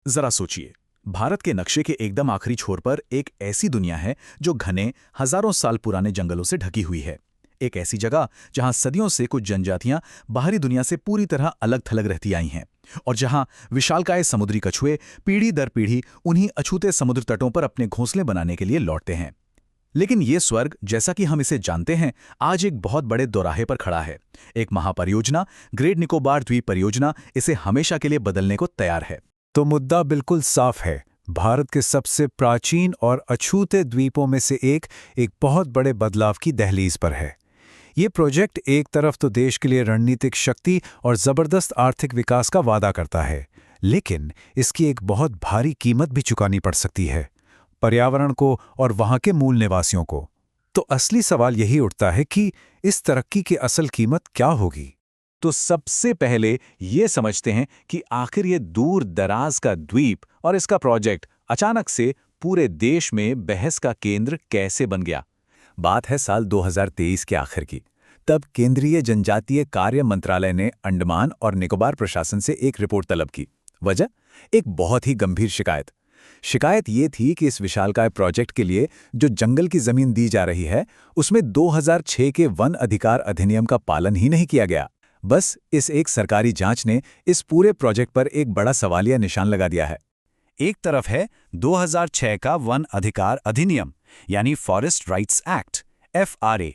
जरा सोचिए, भारत के नक्शे के एकदम आखिरी छोर पर एक ऐसी दुनिया है जो घने हजारों साल पुराने जंगलों से ढकी हुई है। एक ऐसी जगह जहां सदियों से कुछ जनजातियां बाहरी दुनिया से पूरी तरह अलग थलग रहती आई हैं, और जहां विशालकाय समुद्री कछुए पीढ़ी दर पीढ़ी उन्हीं अछूते समुद्र तटों पर अपने घोंसले बनाने के लिए लौटते हैं। लेकिन ये स्वर्ग, जैसा कि हम इसे जानते हैं, आज एक बहुत बड़े दोराहे पर खड़ा है। एक महापरियोजना, ग्रेट निकोबार द्वीप परियोजना, इसे हमेशा के लिए बदलने को तैयार है। तो मुद्दा बिल्कुल साफ है। भारत के सबसे प्राचीन और अछूते द्वीपों में से एक बहुत बड़े बदलाव की दहलीज पर है। ये प्रोजेक्ट एक तरफ तो देश के लिए रणनीतिक शक्ति और जबरदस्त आर्थिक विकास का वादा करता है, लेकिन इसकी एक बहुत भारी कीमत भी चुकानी पड़ सकती है, पर्यावरण को और वहां के मूल निवासियों को। तो असली सवाल यही उठता है कि इस तरक्की की असल कीमत क्या होगी। तो सबसे पहले ये समझते हैं कि आखिर ये दूर दराज का द्वीप और इसका प्रोजेक्ट अचानक से पूरे देश में बहस का केंद्र कैसे बन गया। बात है साल 2023 के आखिर की। तब केंद्रीय जनजातीय कार्य मंत्रालय ने अंडमान और निकोबार प्रशासन से एक रिपोर्ट तलब की। वजह? एक बहुत ही गंभीर शिकायत। शिकायत ये थी कि इस विशालकाय प्रोजेक्ट के लिए जो जंगल की जमीन दी जा रही है, उसमें 2006 के वन अधिकार अधिनियम का पालन ही नहीं किया गया। बस इस एक सरकारी जांच ने इस पूरे प्रोजेक्ट पर एक बड़ा सवालिया निशान लगा दिया है। एक तरफ है 2006 का वन अधिकार अधिनियम, यानी फॉरेस्ट राइट्स एक्ट, FRA।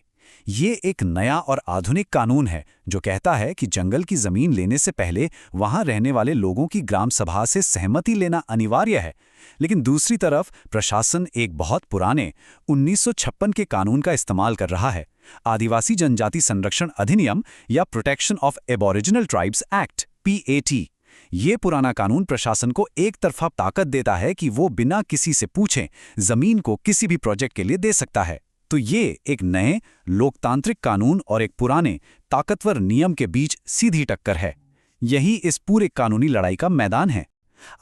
ये एक नया और आधुनिक कानून है जो कहता है कि जंगल की जमीन लेने से पहले वहां रहने वाले लोगों की ग्राम सभा से सहमति लेना अनिवार्य है। लेकिन दूसरी तरफ प्रशासन एक बहुत पुराने 1956 के कानून का इस्तेमाल कर रहा है, आदिवासी जनजाति संरक्षण अधिनियम या protection of aboriginal tribes act, PAT। ये पुराना कानून प्रशासन को एक तरफा ताकत देता है कि वो बिना किसी से पूछे जमीन को किसी भी प्रोजेक्ट के लिए दे सकता है। तो ये एक नए लोकतांत्रिक कानून और एक पुराने ताकतवर नियम के बीच सीधी टक्कर है। यही इस पूरे कानूनी लड़ाई का मैदान है।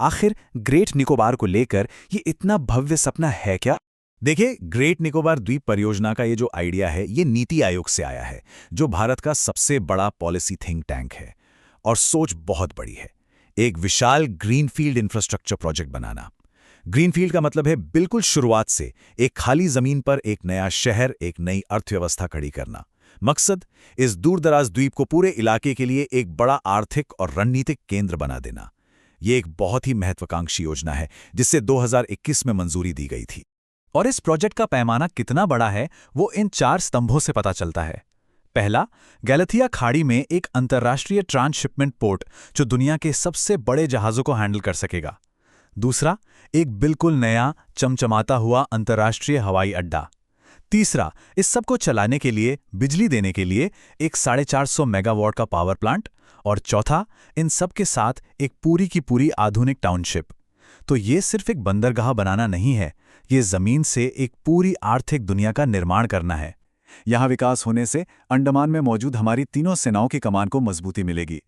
आखिर ग्रेट निकोबार को लेकर ये इतना भव्य सपना है क्या? देखिए, ग्रेट निकोबार द्वीप परियोजना का ये जो आइडिया है, ये नीति आयोग से आया है, जो भारत का सबसे बड़ा पॉलिसी थिंक टैंक है। और सोच बहुत बड़ी है, एक विशाल ग्रीनफील्ड इंफ्रास्ट्रक्चर प्रोजेक्ट बनाना। ग्रीनफील्ड का मतलब है बिल्कुल शुरुआत से एक खाली जमीन पर एक नया शहर, एक नई अर्थव्यवस्था खड़ी करना। मकसद, इस दूरदराज द्वीप को पूरे इलाके के लिए एक बड़ा आर्थिक और रणनीतिक केंद्र बना देना। ये एक बहुत ही महत्वाकांक्षी योजना है जिससे 2021 में मंजूरी दी गई थी। और इस प्रोजेक्ट का पैमाना कितना बड़ा है, वो इन 4 स्तंभों से पता चलता है। पहला, गैलाथिया खाड़ी में एक अंतर्राष्ट्रीय ट्रांसशिपमेंट पोर्ट जो दुनिया के सबसे बड़े जहाजों को हैंडल कर सकेगा। दूसरा, एक बिल्कुल नया चमचमाता हुआ अंतर्राष्ट्रीय हवाई अड्डा। तीसरा, इस सब को चलाने के लिए, बिजली देने के लिए एक 450 मेगावाट का पावर प्लांट। और चौथा, इन सब के साथ एक पूरी की पूरी आधुनिक टाउनशिप। तो ये सिर्फ एक बंदरगाह बनाना नहीं है, ये जमीन से एक पूरी आर्थिक दुनिया का निर्माण करना है। यहाँ विकास होने से अंडमान में मौजूद हमारी तीनों सेनाओं की कमान को मजबूती मिलेगी।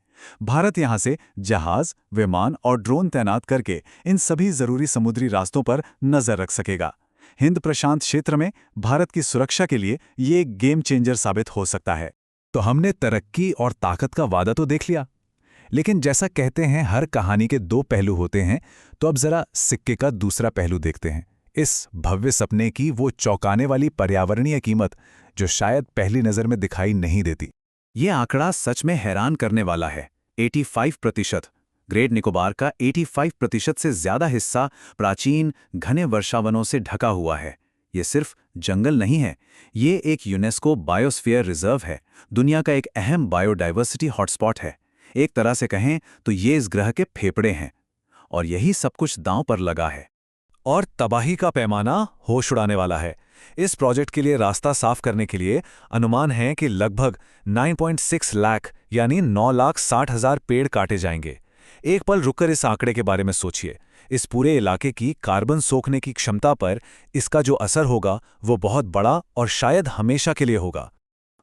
भारत यहाँ से जहाज, विमान और ड्रोन तैनात करके इन सभी जरूरी समुद्री रास्तों पर नजर रख सकेगा। हिंद प्रशांत क्षेत्र में भारत की सुरक्षा के लिए ये एक गेम चेंजर साबित हो सकता है। तो हमने तरक्की और ताकत का वादा तो देख लिया, लेकिन जैसा कहते हैं हर कहानी के 2 पहलू होते हैं, तो अब जरा सिक्के का दूसरा पहलू देखते हैं। इस भव्य सपने की वो चौंकाने वाली पर्यावरणीय कीमत जो शायद पहली नजर में दिखाई नहीं देती। ये आंकड़ा सच में हैरान करने वाला है। 85%। ग्रेट निकोबार का 85% से ज्यादा हिस्सा प्राचीन घने वर्षावनों से ढका हुआ है। ये सिर्फ जंगल नहीं है, ये एक यूनेस्को बायोस्फीयर रिजर्व है, दुनिया का एक अहम बायोडाइवर्सिटी हॉटस्पॉट है। एक तरह से कहें तो ये इस ग्रह के फेफड़े हैं, और यही सब कुछ दांव पर लगा है। और तबाही का पैमाना होश उड़ाने वाला है। इस प्रोजेक्ट के लिए रास्ता साफ करने के लिए अनुमान है कि लगभग 9.6 लाख यानी 9,60,000 पेड़ काटे जाएंगे। एक पल रुककर इस आंकड़े के बारे में सोचिए। इस पूरे इलाके की कार्बन सोखने की क्षमता पर इसका जो असर होगा वो बहुत बड़ा और शायद हमेशा के लिए होगा।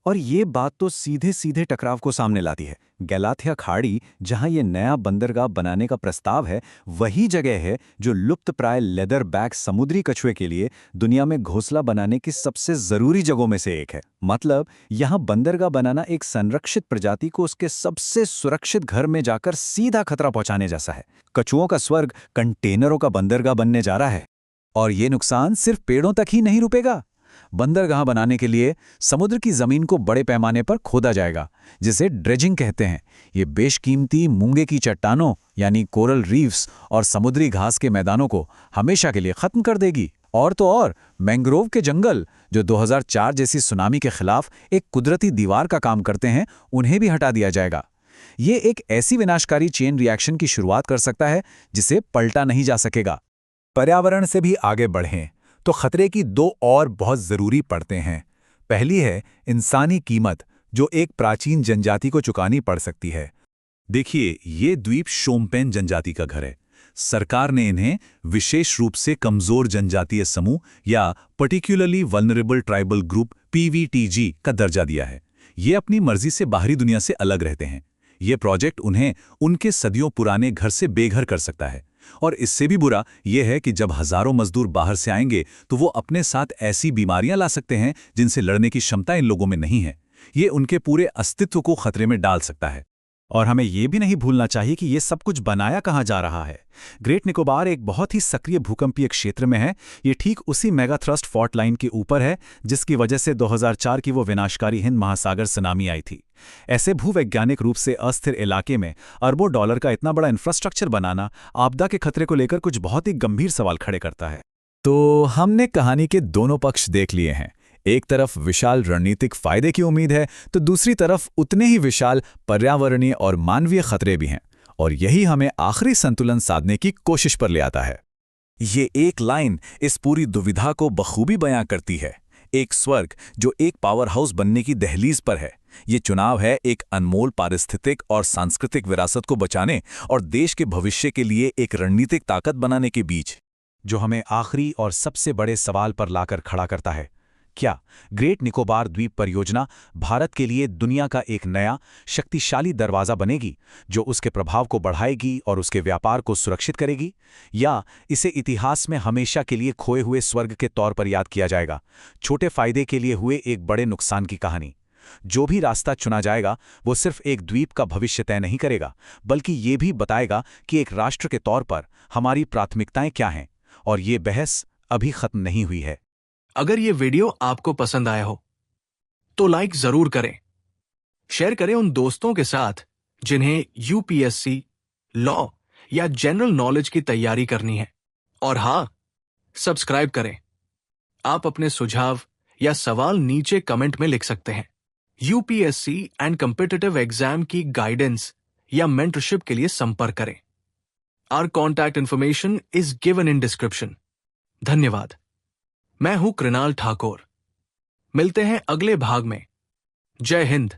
और ये बात तो सीधे सीधे टकराव को सामने लाती है। गैलाथिया खाड़ी, जहां ये नया बंदरगाह बनाने का प्रस्ताव है, वही जगह है जो लुप्तप्राय लेदर बैक समुद्री कछुए के लिए दुनिया में घोंसला बनाने की सबसे जरूरी जगहों में से एक है। मतलब यहां बंदरगाह बनाना एक संरक्षित प्रजाति को उसके सबसे सुरक्षित घर में जाकर सीधा खतरा पहुंचाने जैसा है। कछुओं का स्वर्ग कंटेनरों का बंदरगाह बनने जा रहा है। और ये नुकसान सिर्फ पेड़ों तक ही नहीं रुकेगा। बंदरगाह बनाने के लिए समुद्र की जमीन को बड़े पैमाने पर खोदा जाएगा, जिसे ड्रेजिंग कहते हैं। ये बेशकीमती मूंगे की चट्टानों यानी कोरल रीफ्स और समुद्री घास के मैदानों को हमेशा के लिए खत्म कर देगी। और तो और मैंग्रोव के जंगल, जो 2004 जैसी सुनामी के खिलाफ एक कुदरती दीवार का काम करते हैं, उन्हें भी हटा दिया जाएगा। ये एक ऐसी विनाशकारी चेन रिएक्शन की शुरुआत कर सकता है जिसे पलटा नहीं जा सकेगा। पर्यावरण से भी आगे बढ़ें तो खतरे की दो और बहुत जरूरी पड़ते हैं। पहली है इंसानी कीमत, जो एक प्राचीन जनजाति को चुकानी पड़ सकती है। देखिए, ये द्वीप शोम्पेन जनजाति का घर है। सरकार ने इन्हें विशेष रूप से कमजोर जनजातीय समूह या particularly vulnerable tribal group (PVTG) का दर्जा दिया है। ये अपनी मर्जी से बाहरी दुनिया से अलग रहते हैं। ये प्रोजेक्ट उन्हें उनके सदियों पुराने घर से बेघर कर सकता है। और इससे भी बुरा यह है कि जब हजारों मजदूर बाहर से आएंगे तो वो अपने साथ ऐसी बीमारियां ला सकते हैं जिनसे लड़ने की क्षमता इन लोगों में नहीं है। ये उनके पूरे अस्तित्व को खतरे में डाल सकता है। और हमें ये भी नहीं भूलना चाहिए कि ये सब कुछ बनाया कहाँ जा रहा है। ग्रेट निकोबार एक बहुत ही सक्रिय भूकंपीय क्षेत्र में है। ये ठीक उसी मेगा थ्रस्ट फॉल्ट लाइन के ऊपर है जिसकी वजह से 2004 की वो विनाशकारी हिंद महासागर सुनामी आई थी। ऐसे भूवैज्ञानिक रूप से अस्थिर इलाके में अरबों डॉलर का इतना बड़ा इंफ्रास्ट्रक्चर बनाना आपदा के खतरे को लेकर कुछ बहुत ही गंभीर सवाल खड़े करता है। तो हमने कहानी के दोनों पक्ष देख लिए हैं। एक तरफ विशाल रणनीतिक फायदे की उम्मीद है, तो दूसरी तरफ उतने ही विशाल पर्यावरणीय और मानवीय खतरे भी हैं। और यही हमें आखिरी संतुलन साधने की कोशिश पर ले आता है। ये एक लाइन इस पूरी दुविधा को बखूबी बयां करती है। एक स्वर्ग जो एक पावर हाउस बनने की दहलीज पर है। ये चुनाव है एक अनमोल पारिस्थितिक और सांस्कृतिक विरासत को बचाने और देश के भविष्य के लिए एक रणनीतिक ताकत बनाने के बीच, जो हमें आखिरी और सबसे बड़े सवाल पर लाकर खड़ा करता है। क्या ग्रेट निकोबार द्वीप परियोजना भारत के लिए दुनिया का एक नया शक्तिशाली दरवाजा बनेगी, जो उसके प्रभाव को बढ़ाएगी और उसके व्यापार को सुरक्षित करेगी? या इसे इतिहास में हमेशा के लिए खोए हुए स्वर्ग के तौर पर याद किया जाएगा, छोटे फायदे के लिए हुए एक बड़े नुकसान की कहानी? जो भी रास्ता चुना जाएगा वो सिर्फ एक द्वीप का भविष्य तय नहीं करेगा, बल्कि ये भी बताएगा कि एक राष्ट्र के तौर पर हमारी प्राथमिकताएं क्या हैं। और ये बहस अभी खत्म नहीं हुई है। अगर ये वीडियो आपको पसंद आया हो तो लाइक जरूर करें, शेयर करें उन दोस्तों के साथ जिन्हें UPSC, लॉ या जनरल नॉलेज की तैयारी करनी है। और हाँ, सब्सक्राइब करें। आप अपने सुझाव या सवाल नीचे कमेंट में लिख सकते हैं। UPSC एंड कॉम्पिटिटिव एग्जाम की गाइडेंस या मेंटरशिप के लिए संपर्क करें। Our contact information is given in description. धन्यवाद। मैं हूं कृणाल ठाकुर। मिलते हैं अगले भाग में। जय हिंद।